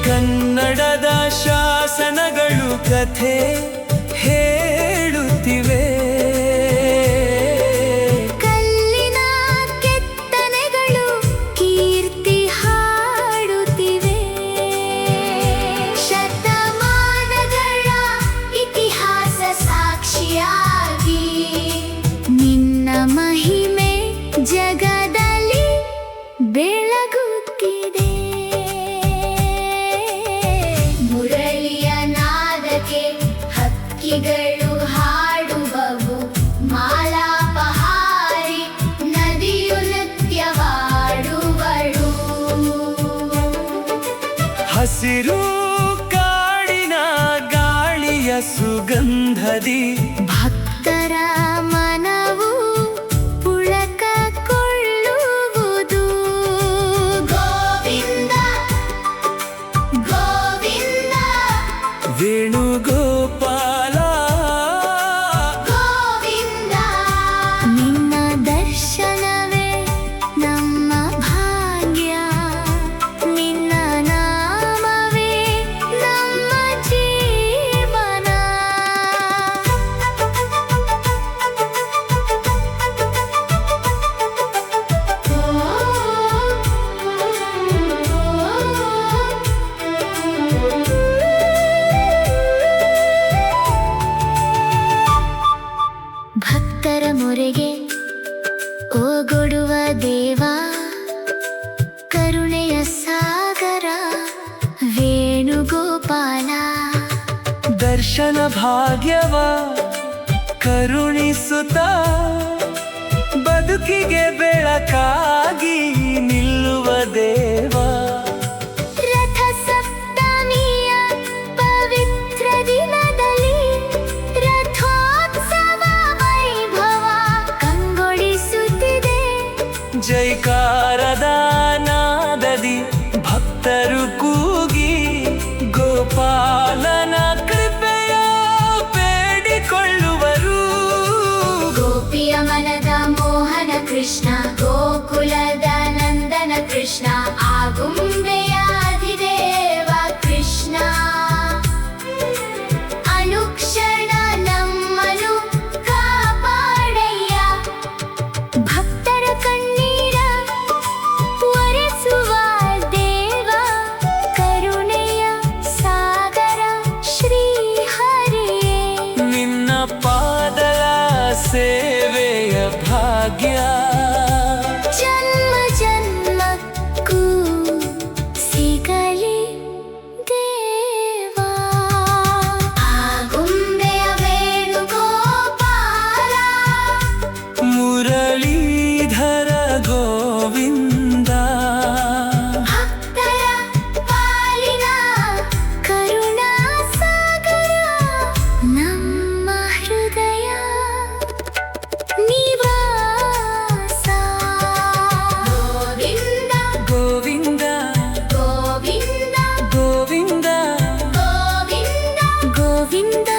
ಕನ್ನಡದ ಶಾಸನಗಳು ಕಥೆ ಹೇಳುತ್ತಿವೆ. ಕಲ್ಲಿನ ಕೆತ್ತನೆಗಳು ಕೀರ್ತಿ ಹಾಡುತ್ತಿವೆ. ಶತಮಾನಗಳ ಇತಿಹಾಸ ಸಾಕ್ಷಿಯಾಗಿ ನಿನ್ನ ಮಹಿಮೆ ಜಗದಲ್ಲಿ ಬೆಳಗುತ್ತಿದೆ. ಮುರಳಿಯ ನಾದಕ್ಕೆ ಹಕ್ಕಿಗಳು ಹಾಡುವವು, ಮಾಲಾಪಹಾರಿ ನದಿಯು ನೃತ್ಯವಾಡುವಳು. ಹಸಿರು ಕಾಡಿನ ಗಾಳಿಯ ಸುಗಂಧದಿ ಭಕ್ತರ ಮನವು ಪುಳಕಗೊಳ್ಳುವುದು. ಗೋವಿಂದ ಗೋವಿಂದ ವೇಣುಗೋಪಾಲ ಗೋವಿಂದ. ನಿನ್ನ ದರ್ಶನವೇ ನಮ್ಮ ಭಾಗ್ಯ, ನಿನ್ನ ನಾಮವೇ ನಮ್ಮ ಜೀವನ. ಭಕ್ತರ ಮೊರೆಗೆ ಓಗೊಡುವ ದೇವ, ಕರುಣೆಯ ಸಾಗರ ವೇಣುಗೋಪಾಲ. ದರ್ಶನ ಭಾಗ್ಯವ ಕರುಣಿಸುತ್ತ ಬದುಕಿಗೆ ಬೆಳಕಾಗಿ ನಿಲ್ಲುವ ದೇವ. ರಥ ಸಪ್ತಮಿಯ ಪವಿತ್ರ ದಿನದಲ್ಲಿ ರಥೋತ್ಸವ ವೈಭವ ಕಂಗೊಳಿಸುತ್ತಿದೆ. ಜೈಕಾರದ ನಾದದಿ ಭಕ್ತರು ಕೂಗಿ ಗೋಪಾಲನ ಕೃಪೆಯ ಬೇಡಿಕೊಳ್ಳುವರು. ಗೋಪಿಯ ಮನದ ಮೋಹನ ಕೃಷ್ಣ, ಗೋಕುಲದ ನಂದನ ಕೃಷ್ಣ, ಆಗುಂಬೆಯ ಅಧಿದೇವ ಕೃಷ್ಣ. ಅನುಕ್ಷಣ ನಮ್ಮನು ಕಾಪಾಡಯ್ಯ, ಭಕ್ತರ ಕಣ್ಣೀರ ಒರೆಸುವ ದೇವ, ಕರುಣೆಯ ಸಾಗರ ಶ್ರೀ ಹರಿಯೇ. ನಿನ್ನ ಪಾದಲ ಸೇವೆಯ ಭಾಗ್ಯ ಜನ್ಮ ಜನ್ಮಕ್ಕೂ ಸಿಗಲಿ ದೇವಾ. ಆಗುಂಬೆಯ ವೇಣುಗೋಪಾಲ ಮುರಳೀಧರ ಗೋವಿಂದ. ಭಕ್ತರ ಪಾಲಿನ ಕರುಣಾ ಸಾಗರ ನಮ್ಮ ಹೃದಯ ನಿವಾಸ. ಗೋವಿಂದ ಗೋವಿಂದ ಗೋವಿಂದ ಗೋವಿಂದ ಗೋವಿಂದ ಗೋವಿಂದ